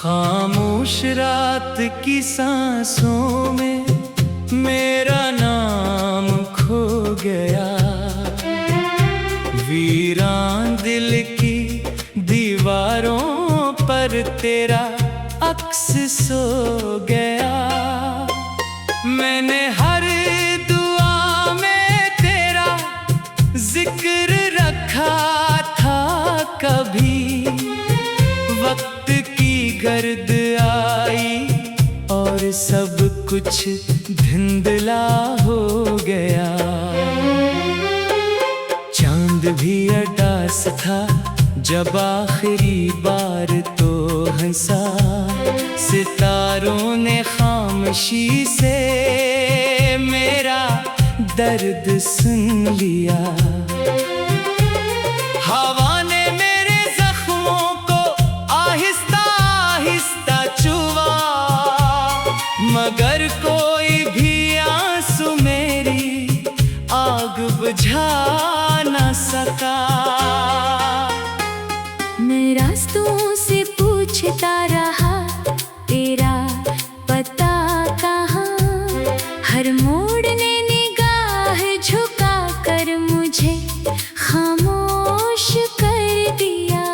खामोश रात की सांसों में मेरा नाम खो गया। वीरान दिल की दीवारों पर तेरा अक्स सो गया। मैंने हर दुआ में तेरा जिक्र रखा था, कभी वक्त की गर्द आई और सब कुछ धुंधला हो गया। चांद भी अडास था जब आखिरी बार तो हंसा। सितारों ने खामोशी से मेरा दर्द सुन लिया। हवा ने मेरे जख्मों को आहिस्ता आहिस्ता छुआ, मगर कोई भी आंसू मेरी आग बुझा न सका। मैं रास्तों से पूछता रहा तेरा पता कहाँ। हर मोड़ ने निगाह झुका कर मुझे खामोश कर दिया।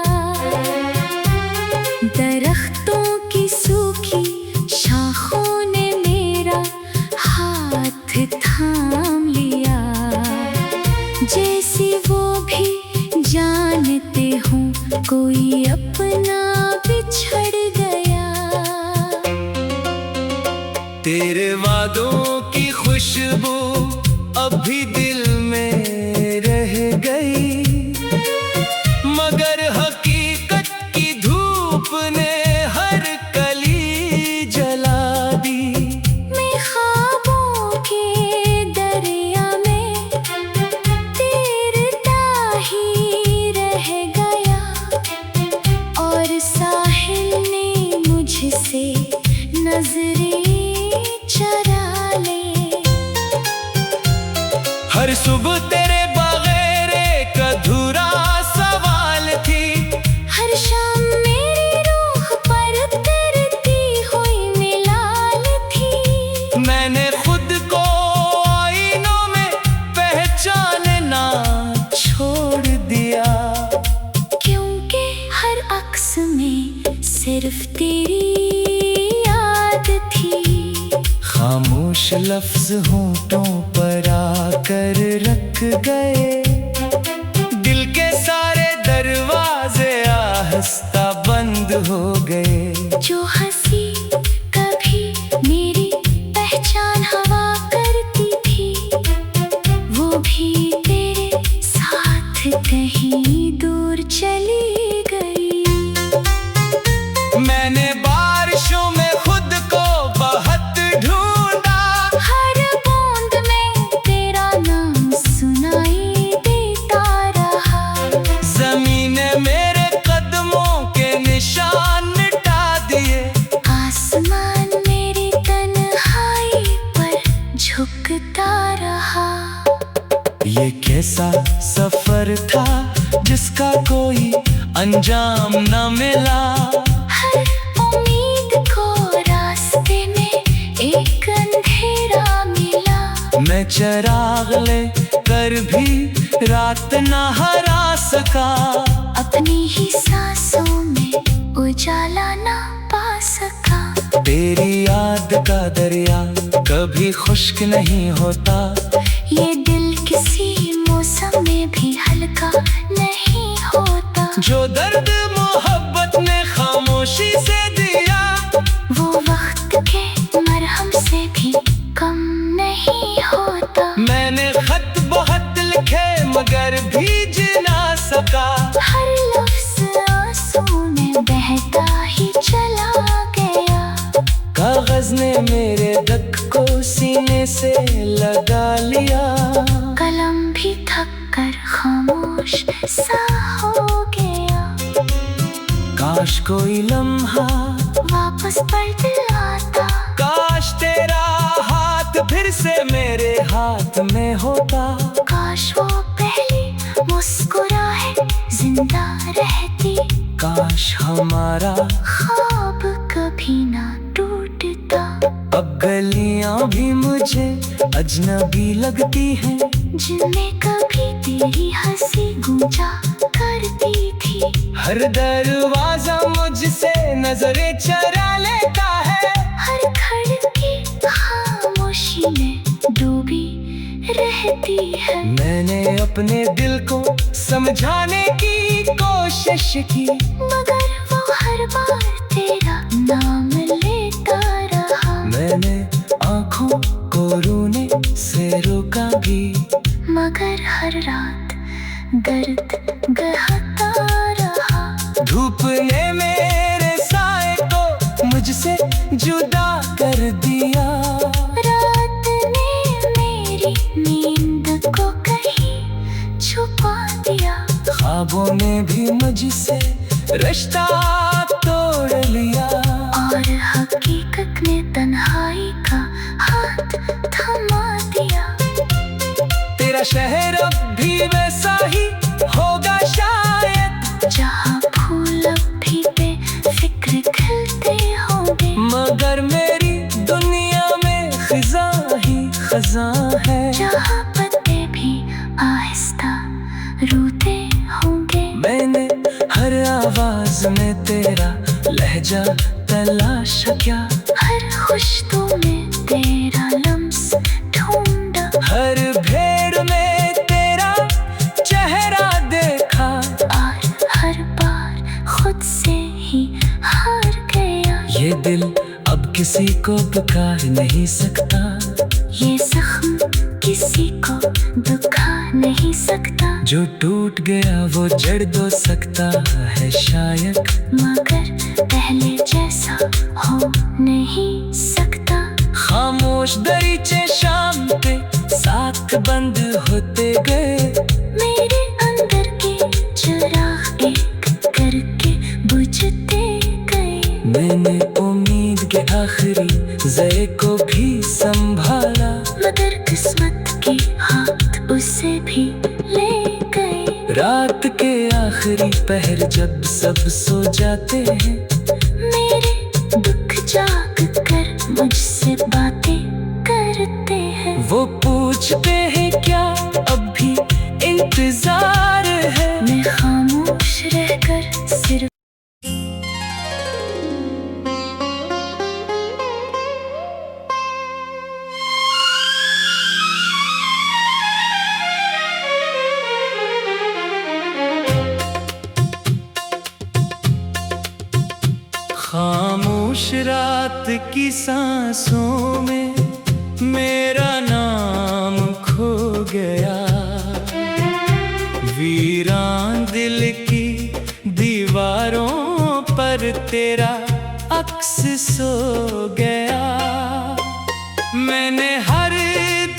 दरख्तों की सूखी शाखों ने मेरा हाथ थाम लिया, जैसे वो भी जानते हों कोई अपना बिछड़ गया। तेरे वादों की खुशबू अभी दिल में रह गई, मगर हकीकत की धूप ने हर कली जला दी। मैं ख्वाबों के दरिया में तैरता ही रह गया, और साहिल ने मुझसे नजरें चुरा ले। हर सुबह तेरे बगैर एक अधूरा सवाल थी। हर शाम मेरी रूह पर तैरती हुई मिलाल थी। मैंने खुद को आईनों में पहचानना छोड़ दिया, क्योंकि हर अक्स में सिर्फ तेरी याद थी। खामोश लफ्ज होंठों पर आकर रख गए, दिल के सारे दरवाजे आहिस्ता बंद हो गए। जो हंसी कभी मेरी पहचान हवा करती थी, वो भी तेरे साथ कहीं दूर चली गई। मैंने बारिशों में खुद को बहुत ढूंढा, हर बूंद में तेरा नाम सुनाई देता रहा। ज़मीन ने मेरे कदमों के निशान मिटा दिए। आसमान मेरी तन्हाई पर झुकता रहा। ये कैसा सफर था जिसका कोई अंजाम न मिला। हर उम्मीद को रास्ते में एक अंधेरा मिला। मैं चिराग ले कर भी रात न हरा सका। अपनी ही सांसों में उजाला ना पा सका। तेरी याद का दरिया कभी खुश्क नहीं होता। ये दिल किसी मौसम में भी हल्का नहीं होता। जो दर्द मोहब्बत ने खामोशी से दिया, वो वक्त के मरहम से भी कम नहीं होता। मैंने खत बहुत लिखे मगर भीज ना सका। हर लफ्ज़ आंसू में बहता ही चला गया। कागज ने मेरे दर्द को सीने से लगा लिया। कलम भी थक कर खामोश सा हो गया। काश कोई लम्हा वापस पलट आता। काश तेरा हाथ फिर से मेरे हाथ में होता। काश वो पहली मुस्कुराहट जिंदा रहती। काश हमारा ख्वाब दुनिया भी मुझे अजनबी लगती है, जिनमें कभी तेरी हंसी गूंजा करती थी। हर दरवाजा मुझसे नजरें चरा लेता है, हर खिड़की खामोशी में डूबी रहती है। मैंने अपने दिल को समझाने की कोशिश की, मगर वो हर बार तेरा नाम लेता रहा। मैंने आँखों को रोने से रोका भी, मगर हर रात दर्द गहता रहा। धूप ने मेरे साए को मुझसे जुदा कर दिया, रात ने मेरी नींद को कहीं छुपा दिया। ख्वाबों ने भी मुझसे रिश्ता तोड़ लिया, और हकीकत ने तन्हाई का हाथ थमा दिया। तेरा शहर अब भी वैसा ही होगा शायद, जहाँ फूल अब भी बेफिक्र खिलते होंगे, मगर मेरी दुनिया में खिजा ही खजा है। जहाँ पत्ते भी आहिस्ता रोते होंगे। मैंने हर आवाज में तेरा लहजा तलाशा क्या, हर खुशबू में तेरा लम्स ढूंढा। हर भेड़ में तेरा चेहरा देखा, और हर बार खुद से ही हार गया। ये दिल अब किसी को पुकार नहीं सकता, ये जख्म किसी को दुखा नहीं सकता। जो टूट गया वो जड़ दो सकता है शायद, मगर पहले जैसा हो नहीं सकता। खामोश दरीचे शाम पे साथ बंद होते गए, मेरे अंदर के चिराग एक करके बुझते गए। मैंने उम्मीद के आखिरी जरे को भी संभाला, मगर किस्मत के हाथ उसे भी ले गए। रात के आखिरी पहर जब सब सो जाते हैं, मेरे दुख जाग कर मुझसे बातें करते हैं। वो पूछते हैं क्या अब भी इंतजार है, मैं खामोश रहकर सिर्फ खामोश रात की सांसों में मेरा नाम खो गया, वीरान दिल की दीवारों पर तेरा अक्स सो गया। मैंने हर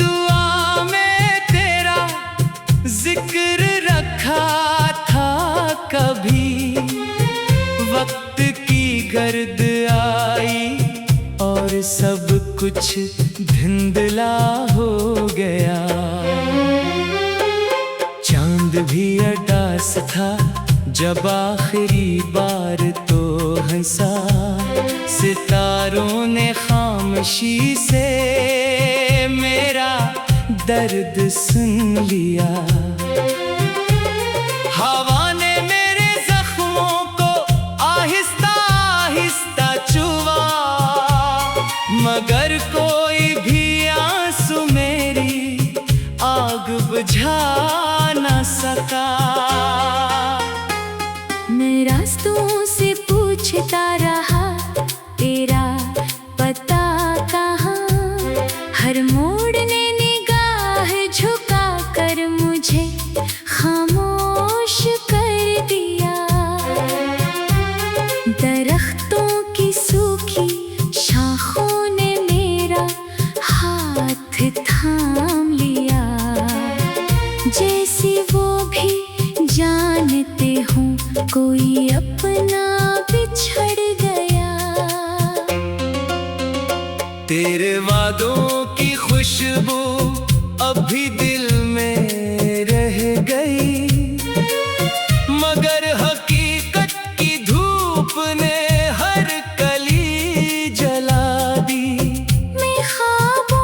दुआ में तेरा जिक्र रखा था, कभी वक्त की गर्द आई और सब कुछ धुंधला हो गया। चांद भी अटास था जब आखिरी बार तो हंसा, सितारों ने खामोशी से मेरा दर्द सुन लिया। हवा ने मेरे जख्मों को आहिस्ता आहिस्ता छुआ, मगर कोई भी आंसू मेरी आग बुझा न सका। मैं रास्तों से पूछता रहा तेरा पता कहाँ, हर मोड़ ने निगाह झुका कर मुझे खामोश कर दिया। दरख्तों की सूखी शाखों ने मेरा हाथ थाम लिया, जैसे वो भी जानते हों कोई अपना बिछड़ गया। तेरे वादों की खुशबू अभी दिल में रह गई, मगर हकीकत की धूप ने हर कली जला दी। मैं ख्वाबों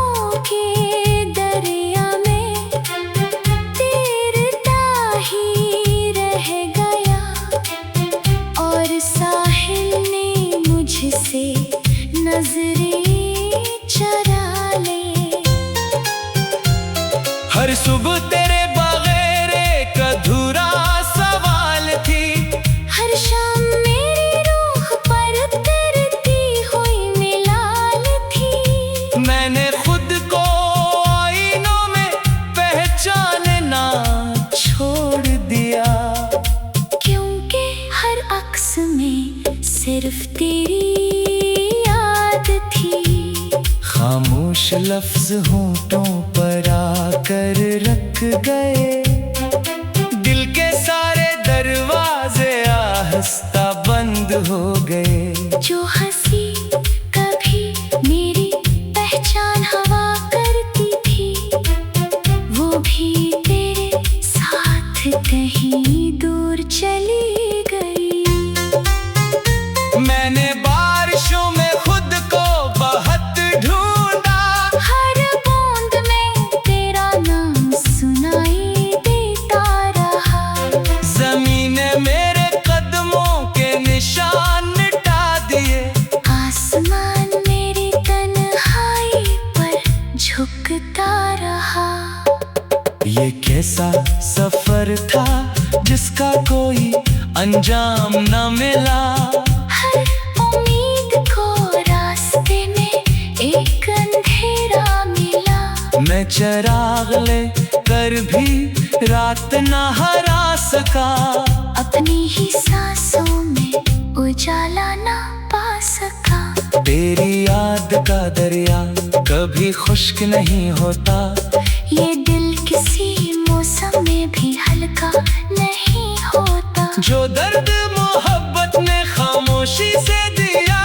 सिर्फ तेरी याद थी। खामोश लफ्ज होंठों पर आकर रख गए, दिल के सारे दरवाजे आहिस्ता बंद हो गए। जो हंसी कभी मेरी पहचान हवा करती थी, वो भी तेरे साथ कहीं दूर चली गई। मैंने बारिशों में खुद को बहुत ढूंढा, हर बूंद में तेरा नाम सुनाई देता रहा। जमीन ने मेरे कदमों के निशान मिटा दिए, आसमान मेरी तन्हाई पर झुकता रहा। ये कैसा सफर था जिसका कोई अंजाम न मिला। हर उम्मीद को रास्ते में एक अंधेरा मिला। मैं चिराग ले कर भी रात न हरा सका, अपनी ही सांसों में उजाला ना पा सका। तेरी याद का दरिया कभी खुश्क नहीं होता, ये दिल किसी मौसम में भी हल्का नहीं होता। जो दर्द मोहब्बत ने खामोशी से दिया,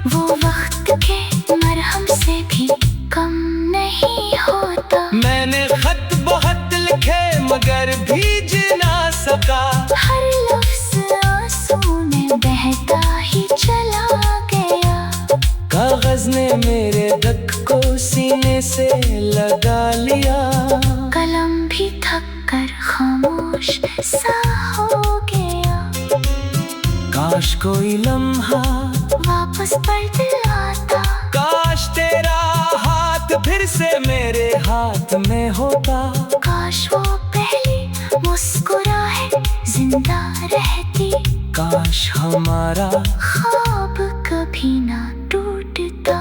वो वक्त के मरहम से भी कम नहीं होता। मैंने खत बहुत लिखे मगर भीज ना सका। हर लफ्ज आंसू में बहता ही चला गया। कागज ने मेरे दर्द को सीने से लगा लिया, कलम भी थक कर खामोश सा हो गया। काश कोई लम्हा वापस पलट आता, काश तेरा हाथ फिर से मेरे हाथ में होता। काश वो पहली मुस्कुराहट जिंदा रहती, काश हमारा ख्वाब कभी ना टूटता।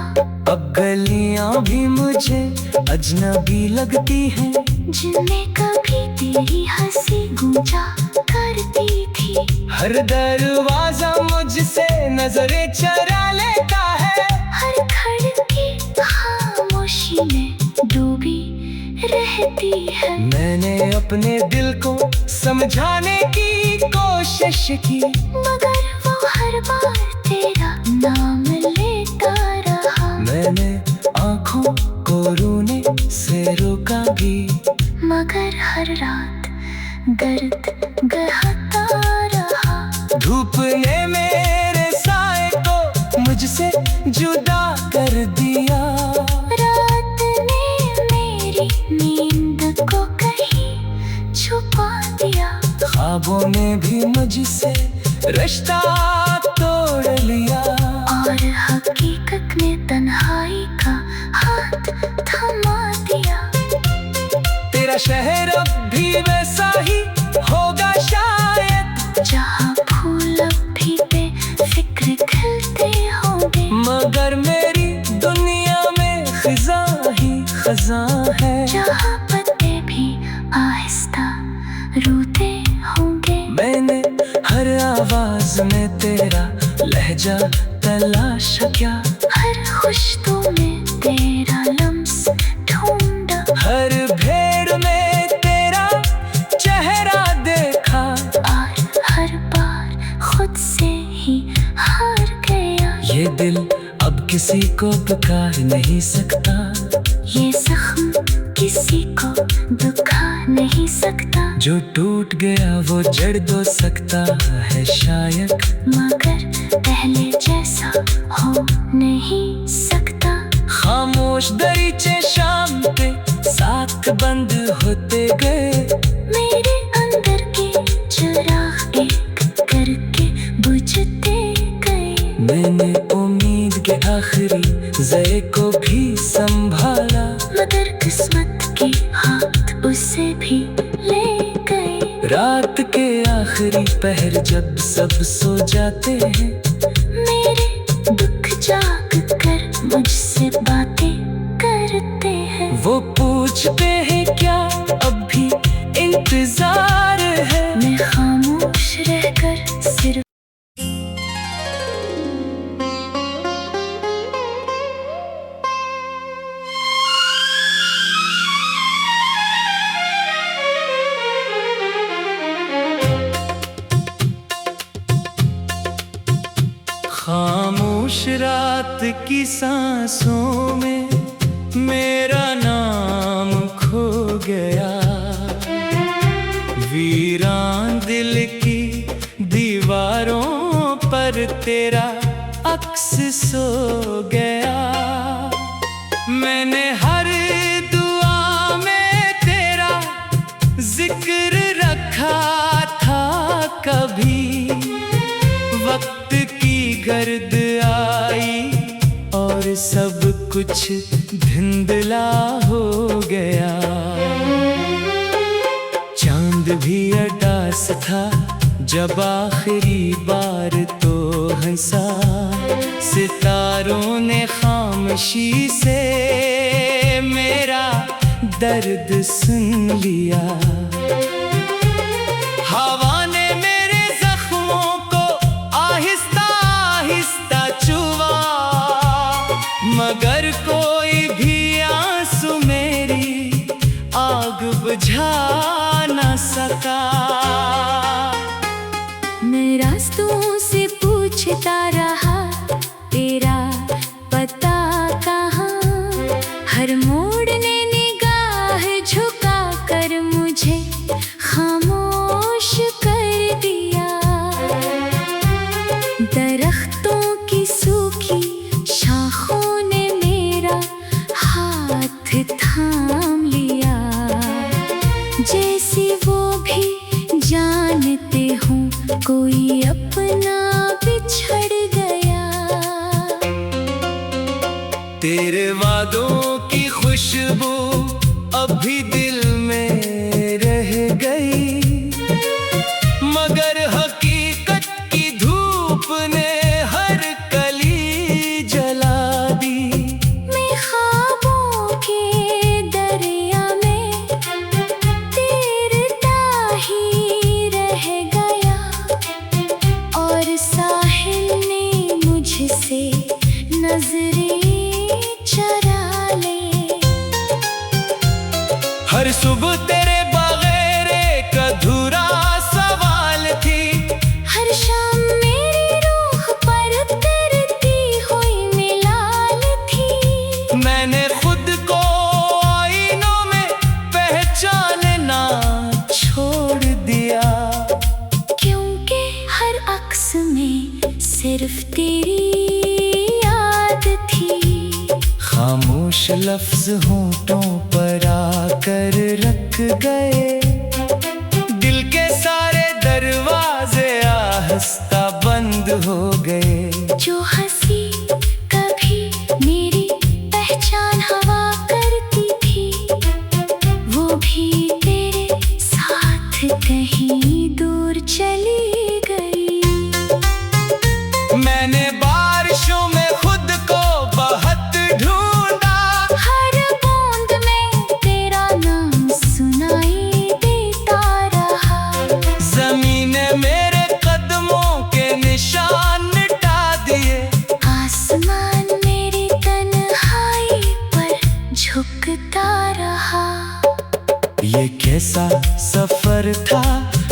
अब गलियां भी मुझे अजनबी लगती हैं, जिनमें कभी तेरी हंसी गूंजा करती थी। हर दरवाजा मुझसे नजरें चरा लेता है, हर खिड़की खामोशी में डूबी रहती है। मैंने अपने दिल को समझाने की कोशिश की, मगर वो हर बार तेरा नाम लेता रहा। मैंने आँखों को रोने से रोका भी, मगर हर रात दर्द गहता रहा। धूप ने मेरे साए को मुझसे जुदा कर दिया, रात ने मेरी नींद को कहीं छुपा दिया। ख्वाबों ने भी मुझसे रिश्ता तोड़ लिया, और हकीकत ने तन्हाई का हाथ थमा दिया। तेरा शहर अब भी वैसा ही होगा शायद, जहाँ फूल अब भी बेफिक्र खिलते होंगे, मगर मेरी दुनिया में खिजा ही खजा है। जहाँ पत्ते भी आहिस्ता रोते होंगे। मैंने हर आवाज में तेरा लहजा तलाशा क्या, हर खुशबू में तेरा लम्स ढूंढा। हर भेड़ में तेरा चेहरा देखा, और हर बार खुद से ही हार गया। ये दिल अब किसी को पुकार नहीं सकता, ये जख्म किसी को दुखा नहीं सकता। जो टूट गया वो जड़ दो सकता है शायद, मगर पहले जैसा हो नहीं सकता। खामोश दरीचे शाम पे साथ बंद होते गए, मेरे अंदर के चिराग एक करके बुझते गए। मैंने उम्मीद के आखिरी ज़रे को भी संभाला, मगर किस्मत के हाथ उसे भी ले गए। रात के आखिरी पहर जब सब सो जाते हैं, मेरे दुख जाग कर मुझसे बातें करते हैं। वो पूछते हैं क्या अब भी इंतजार है। मैं खामोश रहकर सिर्फ खामोश रात की सांसों में मेरा नाम खो गया, वीरान दिल की दीवारों पर तेरा अक्स सो गया। मैंने हर दुआ में तेरा जिक्र रखा था, कभी वक्त की गर्द आई और सब कुछ धुंधला हो गया। चांद भी अटास था जब आखिरी बार तो हंसा, सितारों ने खामोशी से मेरा दर्द सुन लिया। हवा ने मेरे जख्मों को आहिस्ता आहिस्ता छुआ, मगर कोई भी आंसू मेरी आग बुझा न सका। मैं रास्तों से पूछता रहा तेरा पता कहाँ, हर मोड़ ने निगाह झुका कर मुझे खामोश कर दिया। दरख्तों की सूखी शाखों ने मेरा हाथ थाम लिया, जैसे वो भी जानते हों कोई अपना बिछड़ गया। तेरे वादों की खुशबू अभी दिल में रह गई, मगर हकीकत की धूप ने हर कली जला दी। मैं ख्वाबों के दरिया में तैरता ही रह गया, और साहिल ने मुझसे नजरें चुरा ले। हर सुबह तेरे बगैर एक अधूरा सवाल थी, हर शाम मेरी रूह पर तरती हुई मिलाल थी। मैंने खुद को आईनों में पहचानना छोड़ दिया, क्योंकि हर अक्स में सिर्फ तेरी याद थी। खामोश लफ्ज होंठों पर आकर रख गए, दिल के सारे दरवाजे आहिस्ता बंद हो गए। जो हंसी कभी मेरी पहचान हवा करती थी, वो भी तेरे साथ कहीं दूर चली गई। मैंने बारिशों में खुद को बहुत ढूंढा, हर बूंद में तेरा नाम सुनाई देता रहा। जमीन ने मेरे कदमों के निशान मिटा दिए, आसमान मेरी तन्हाई पर झुकता रहा। ये कैसा सफर था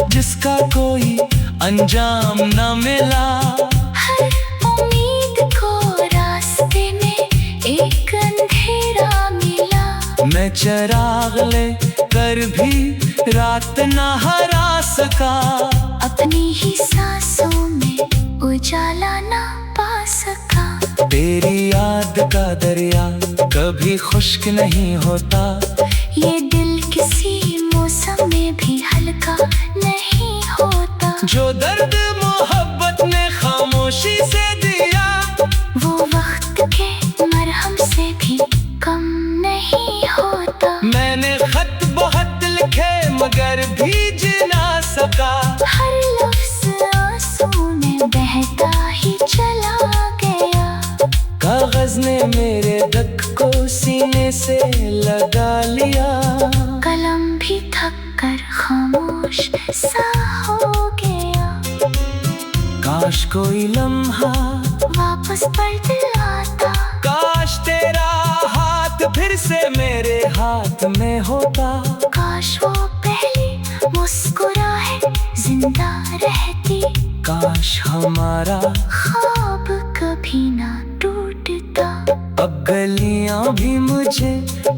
जिसका कोई अंजाम न मिला। हर उम्मीद को रास्ते में एक अंधेरा मिला, मैं चिराग ले कर भी रात न हरा सका, अपनी ही सांसों में उजाला ना पा सका। तेरी याद का दरिया कभी खुश्क नहीं होता, ये दिल किसी मौसम में भी हल्का नहीं होता। जो दर्द मोहब्बत ने खामोशी से दिया, वो वक्त के मरहम से भी कम नहीं होता। मैंने खत बहुत लिखे मगर भीज ना सका, हर लफ्ज़ आंसू में बहता ही चला गया। कागज ने मेरे दर्द को सीने से लगा लिया, कलम भी थक कर खामोश सा हो गया। काश कोई लम्हा वापस पलट लाता, काश तेरा हाथ फिर से मेरे हाथ में होता। काश वो पहली मुस्कुराहट जिंदा रहती, काश हमारा ख्वाब कभी ना टूटता। अब गलियां भी मुझे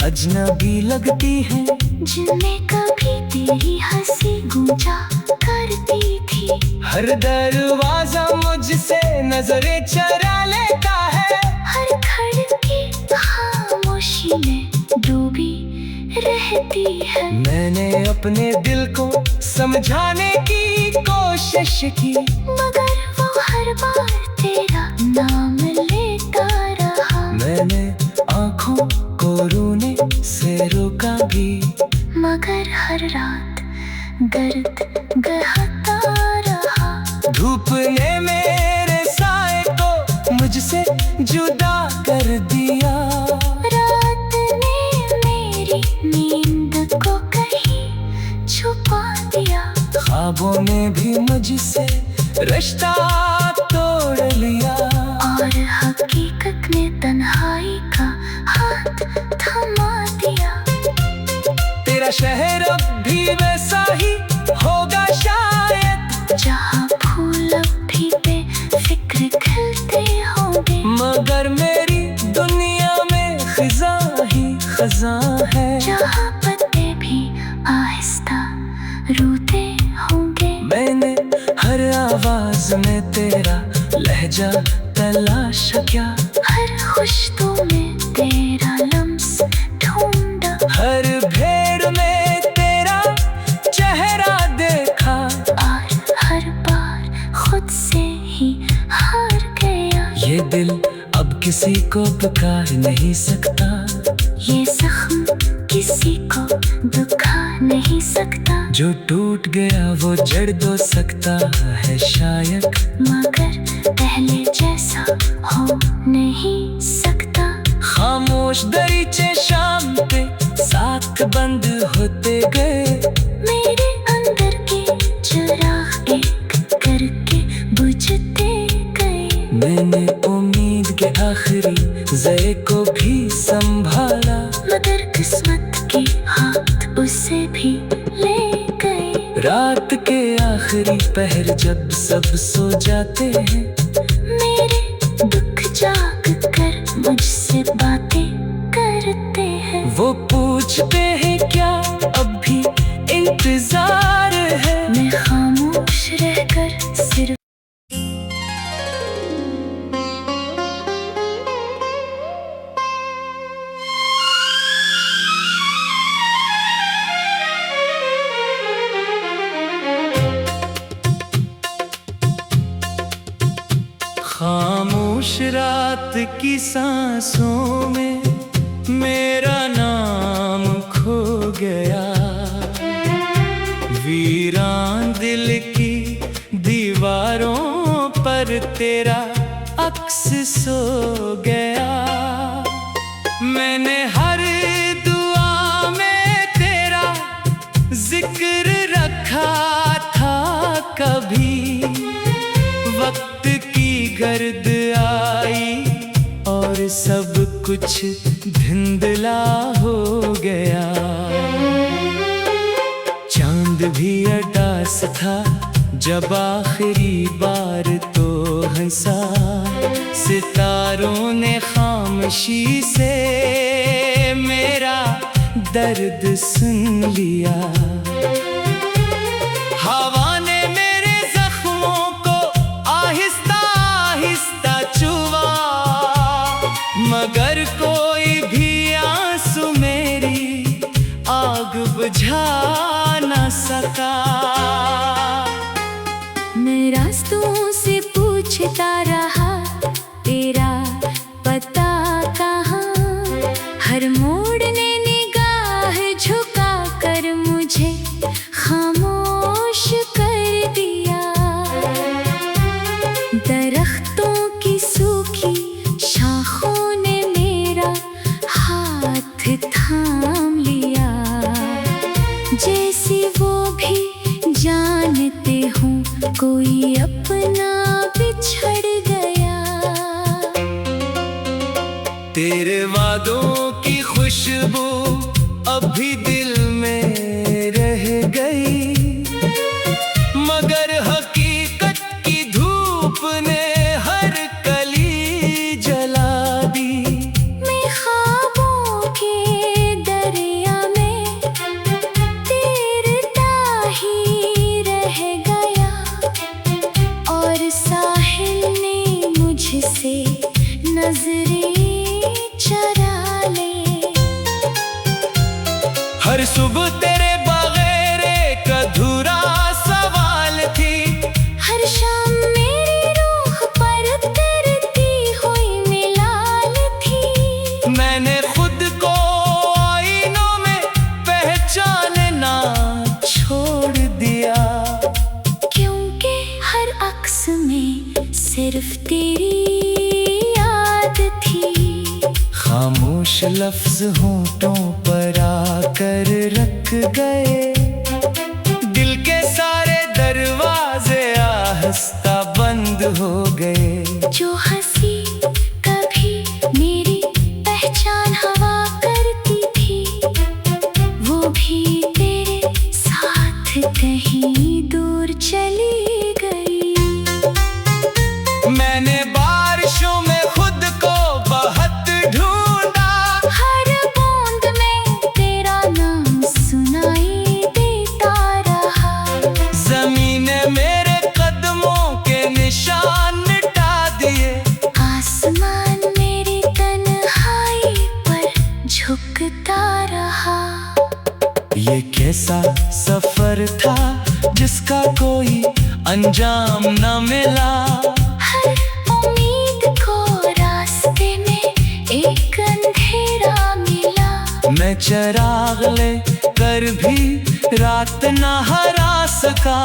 अजनबी लगती हैं, जिनमें कभी तेरी हंसी गूंजा करती थी। हर दरवाजा मुझसे नजरें चरा लेता है, हर खिड़की खामोशी में डूबी रहती है। मैंने अपने दिल को समझाने की कोशिश की, मगर वो हर बार तेरा नाम लेता रहा। मैंने आँखों को रोने से रोका भी, मगर हर रात दर्द गहता रहा। धूप ने मेरे साए को मुझसे जुदा कर दिया। रात ने मेरी नींद को कहीं छुपा दिया। ख्वाबों ने भी मुझसे रिश्ता तोड़ लिया, और हकीकत ने तन्हाई का हाथ थमा दिया। तेरा शहर अब भी वैसा ही होगा शायद, जहाँ फूल अब भी बेफिक्र खिलते होंगे। मगर मेरी दुनिया में खिजा ही खजा है। जहाँ पत्ते भी आहिस्ता रोते होंगे। मैंने हर आवाज में तेरा लहजा तलाशा क्या, हर खुशबू में तेरा लम्स ढूंढा। हर भेड़ में तेरा चेहरा देखा, और हर बार खुद से ही हार गया। ये दिल अब किसी को पुकार नहीं सकता, ये जख्म किसी को दुखा नहीं सकता। जो टूट गया वो जड़ दो सकता है शायद, मगर पहले जैसा हो नहीं सकता। खामोश दरीचे शाम पे साथ बंद होते गए। मेरे अंदर के चिराग एक करके बुझते गए। मैंने उम्मीद के आखिरी जरे को भी संभाला, मगर किस्मत के हाथ उसे भी ले गए। रात के आखिरी पहर जब सब सो जाते हैं, मेरे दुख जाग कर मुझसे बातें करते हैं। वो पूछते हैं क्या अब भी इंतजार है। मैं खामोश रहकर सिर्फ खामोश रात की सांसों में मेरा नाम खो गया। वीरान दिल की दीवारों पर तेरा अक्स सो गया। मैंने हर दुआ में तेरा जिक्र रखा था, कभी वक्त की गर्द आई और सब कुछ धुंधला हो गया। चांद भी अडास था जब आखिरी बार तो हंसा। सितारों ने खामोशी से मेरा दर्द सुन लिया। हवा ने मेरे जख्मों को आहिस्ता आहिस्ता छुआ, मगर कोई भी आंसू मेरी आग बुझा न सका। मैं रास्तों से पूछता रहा तेरा पता कहाँ। हर मोड़ ने निगाह झुका कर मुझे खामोश कर दिया। दरख्तों की सूखी शाखों ने मेरा हाथ थाम लिया। जैसे वो भी जानते हों कोई अपना बिछड़ गया। तेरे वादों की खुशबू अभी दिल में रह गई, मगर हकीकत की धूप ने हर कली नजरें चुरा ले। हर सुबह तेरे बगैर एक अधूरा सवाल थी। हर शाम मेरी रूह पर तरती हुई मिलाल थी। मैंने खुद को आईनों में पहचानना छोड़ दिया, क्योंकि हर अक्स में सिर्फ तेरी याद थी। खामोश लफ्ज होंठों पर आकर रख गए। दिल के सारे दरवाजे आहिस्ता बंद हो गए। जो हंसी कभी मेरी पहचान हवा करती थी, वो भी तेरे साथ कहीं दूर चली गई। मैंने बारिशों में खुद को बहुत ढूंढा। हर बूंद में तेरा नाम सुनाई देता रहा। जमीन ने मेरे कदमों के निशान मिटा दिए। आसमान मेरी तन्हाई पर झुकता रहा। ये कैसा सफर था जिसका कोई अंजाम न मिला। हर उम्मीद को रास्ते में एक अंधेरा मिला। मैं चिराग ले कर भी रात न हरा सका।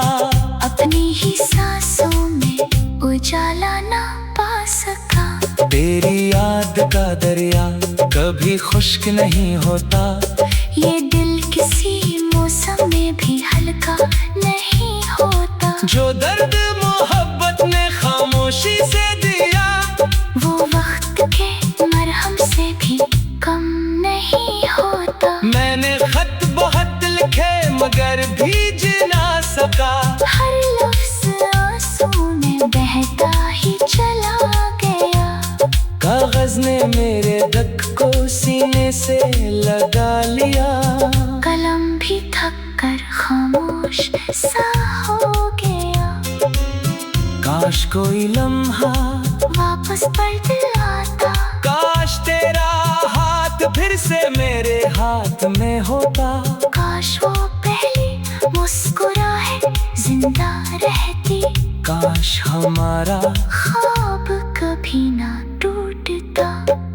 अपनी ही सांसों में उजाला ना पा सका। तेरी याद का दरिया कभी खुश्क नहीं होता। ये दिल किसी मौसम में भी हल्का नहीं होता। जो दर्द मोहब्बत ने खामोशी से दिया, वो वक्त के मरहम से भी कम नहीं होता। मैंने खत बहुत लिखे मगर भीज ना सका। हर लफ्ज़ आंसू में बहता ही चला गया। कागज ने मेरे दक को सीने से लगा लिया। कलम भी थक कर खामोश सा हो गया। काश कोई लम्हा वापस पलट आता। काश तेरा हाथ फिर से मेरे हाथ में होता। काश वो पहली मुस्कुराहट जिंदा रहती। काश हमारा ख्वाब कभी ना टूटता।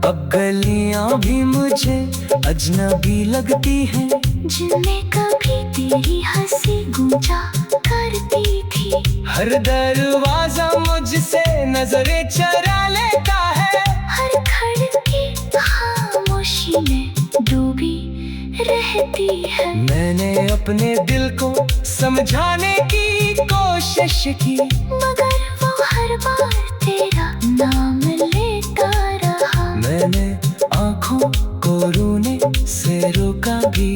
अब गलियां भी मुझे अजनबी लगती हैं। जिनमें कभी तेरी हंसी गूंजा करती थी। हर दरवाजा मुझसे नजरें चरा लेता है। हर खिड़की खामोशी में डूबी रहती है। मैंने अपने दिल को समझाने की कोशिश की, मगर वो हर बार तेरा नाम लेता रहा। मैंने आँखों को रोने से रोका भी,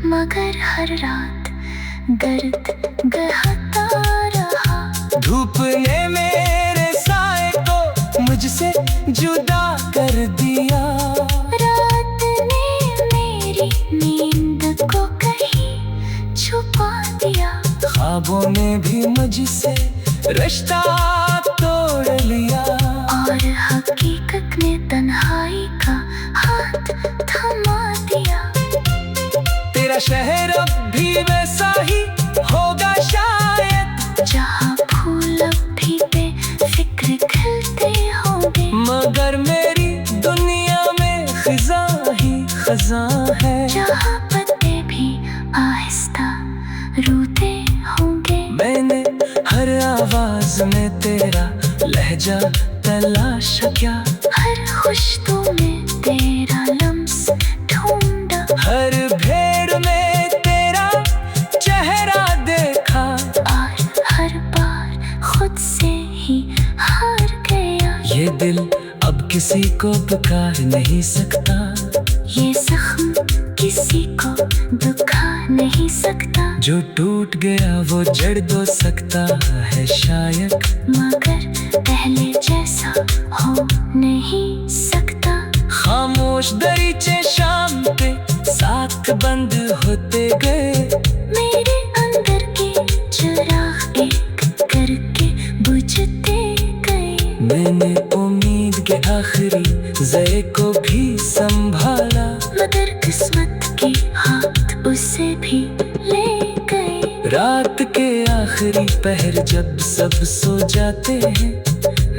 मगर हर रात दर्द गहता रहा। धूप ने मेरे साए को मुझसे जुदा कर दिया। रात ने मेरी नींद को कहीं छुपा दिया। ख्वाबों ने भी मुझसे रिश्ता तोड़ लिया। और हकीकत ने तन्हाई का हाथ थमा दिया। तेरा शहर अब भी वैसा ही होगा शायद, जहाँ फूल अब भी बेफिक्र खिलते होंगे। मगर मेरी दुनिया में खिजा ही खजा है। जहाँ पत्ते भी आहिस्ता रोते होंगे। मैंने हर आवाज में तेरा लहजा तलाशा क्या। हर खुशबू में तेरा लम्स ढूंढा। हर भेड़ में तेरा चेहरा देखा। और हर बार खुद से ही हार गया। ये दिल अब किसी को पुकार नहीं सकता। ये जख्म किसी को दुखा नहीं सकता। जो टूट गया वो जड़ दो सकता है शायद, मगर पहले जैसा हो नहीं सकता। खामोश दरीचे शाम पे साथ बंद होते गए। मेरे अंदर के चिराग एक करके बुझते गए। मैंने उम्मीद के आखिरी जय को भी संभाला, मगर किस्मत के हाथ उसे भी ले गए। रात के आखिरी पहर जब सब सो जाते हैं,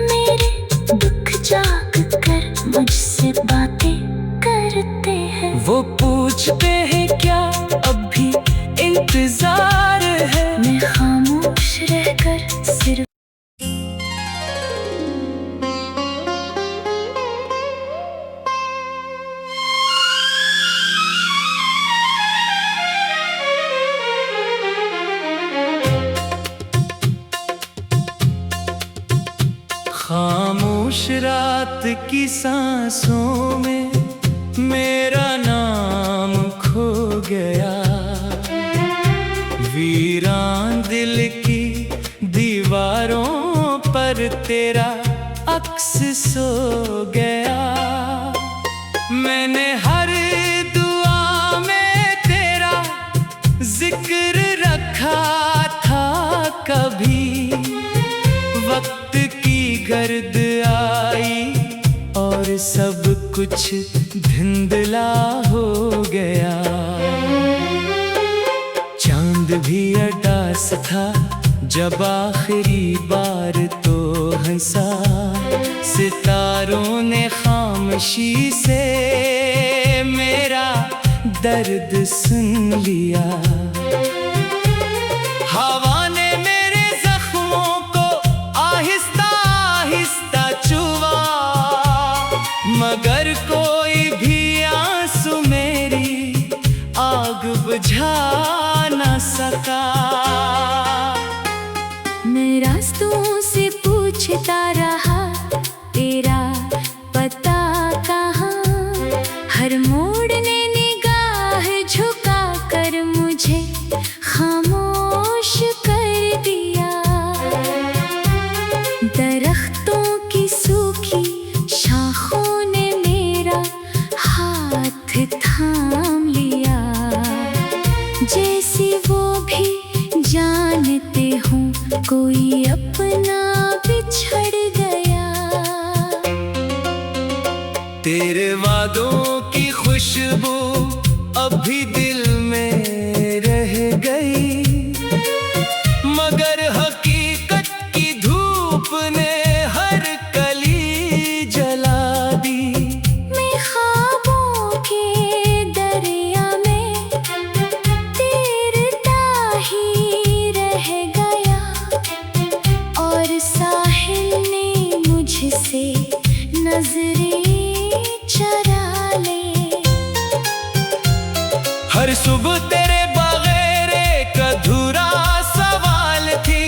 मेरे दुख जाग कर मुझसे बातें करते हैं। वो पूछते हैं क्या अब भी इंतजार है। मैं खामोश रहकर सिर्फ खामोश रात की सांसों में मेरा नाम खो गया। वीरान दिल की दीवारों पर तेरा अक्स सो गया। मैंने हर दुआ में तेरा जिक्र रखा था, कभी वक्त की गर्द आई और सब कुछ धुंधला हो गया। चांद भी अडास था जब आखिरी बार तो हंसा। सितारों ने खामोशी से मेरा दर्द सुन लिया। हवा ने मेरे जख्मों को आहिस्ता आहिस्ता छुआ, मगर कोई भी आंसू मेरी आग बुझा न सका। मैं रास्तों से पूछता रहा तेरा पता कहाँ। हर मोड़ ने निगाह झुका कर मुझे खामोश कर दिया। दरख्तों की सूखी शाखों ने मेरा हाथ थाम लिया, जैसे वो भी जानते हों कोई अपना बिछड़ गया। तेरे वादों की खुशबू अभी दिल में रह गई, मगर हकीकत की धूप ने हर कली जला दी। मैं ख्वाबों के दरिया में तैरता ही रह गया, और साहिल ने मुझसे नजरें चुरा ली। हर सुबह तेरे बगैर एक अधूरा सवाल थी।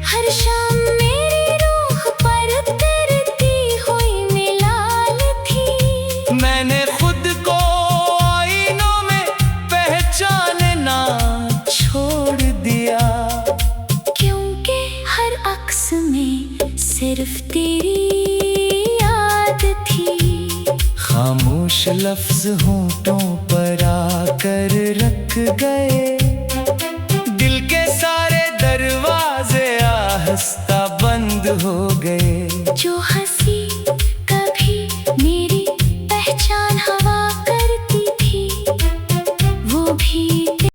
हर शाम मेरी रूह पर तैरती हुई मिलाल थी। मैंने खुद को आईनों में पहचानना छोड़ दिया, क्योंकि हर अक्स में सिर्फ तेरी याद थी। खामोश लफ्ज होंठों पर आकर रख गए। दिल के सारे दरवाजे आहिस्ता बंद हो गए। जो